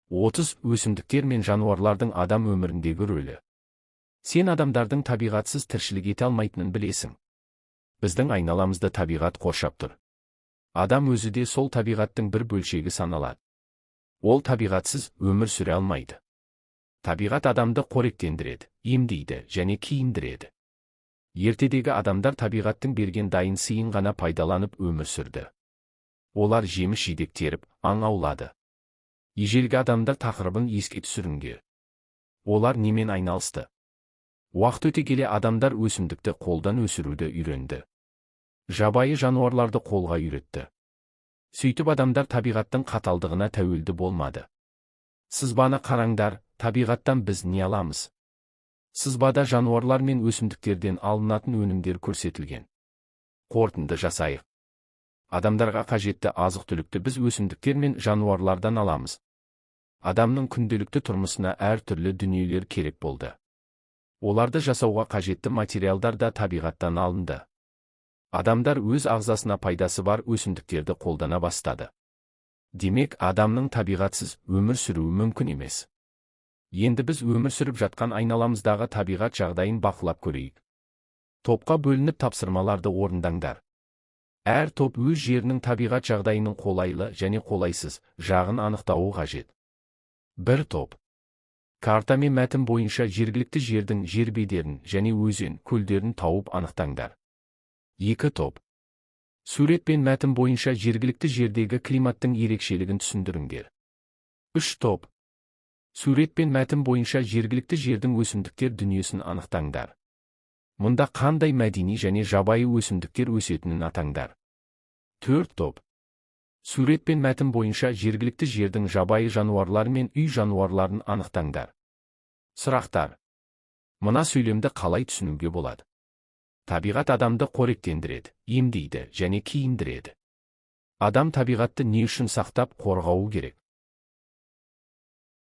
30. Өсімдіктер мен жануарлардың адам өміріндегі рөлі. Сен адамдардың табиғатсыз тіршілік ете алмайтынын білесің. Біздің айналамызды табиғат қоршап тұр. Адам өзі де сол табиғаттың бір бөлшегі саналады. Ол табиғатсыз өмір сүре алмайды. Табиғат адамды қоректендіреді, емдейді және киіндіреді. Ертедегі адамдар табиғаттың берген дайын сыйын ғана пайдаланып өмір сүрді. Олар жеміс-жидек теріп, аң аулады. Ежелгі адамдар тақырыбын еске түсіріңдер. Олар немен айналысты? Уақыт өте келе адамдар өсімдікті қолдан өсіруді үйренді. Жабайы жануарларды қолға үйретті. Сөйтіп адамдар табиғаттың қаталдығына тәуелді болмады. Сызбаны қараңдар, табиғаттан біз не аламыз? Сызбада жануарлар мен өсімдіктерден алынатын өнімдер көрсетілген. Қорытынды жасайық. Адамдарға қажетті азық-түлікті біз өсімдіктер мен жануарлардан аламыз. Адамның күнделікті тұрмысына әртүрлі дүниелер керек болды. Оларды жасауға қажетті материалдар да табиғаттан алынды. Адамдар өз ағзасына пайдасы бар өсімдіктерді қолдана бастады. Демек, адамның табиғатсыз өмір сүруі мүмкін емес. Енді біз өмір сүріп жатқан айналамыздағы табиғат жағдайын бақылап көрейік. Топқа бөлініп тапсырмаларды орындаңдар. Әр топ өз жерінің табиғат жағдайының қолайлы және қолайсыз жағын анықтауы қажет. Бір топ. Карта мен мәтін бойынша жергілікті жердің жер бедерін және өзен, көлдерін тауып анықтаңдар. Екі топ. Сурет пен мәтін бойынша жергілікті жердегі климаттың ерекшелігін түсіндіріңдер. Үш топ. Сурет пен мәтін бойынша жергілікті жердің өсімдіктер дүниесін анықтаңдар. Мұнда қандай мәдени және жабайы өсімдіктер өсетінін атаңдар. Төрт топ. Сурет пен мәтін бойынша жергілікті жердің жабайы жануарлар мен үй жануарларын анықтаңдар. Сұрақтар. Мына сөйлемді қалай түсінуге болады? Табиғат адамды қоректендіреді, емдейді және киіндіреді. Адам табиғатты не үшін сақтап қорғауы керек?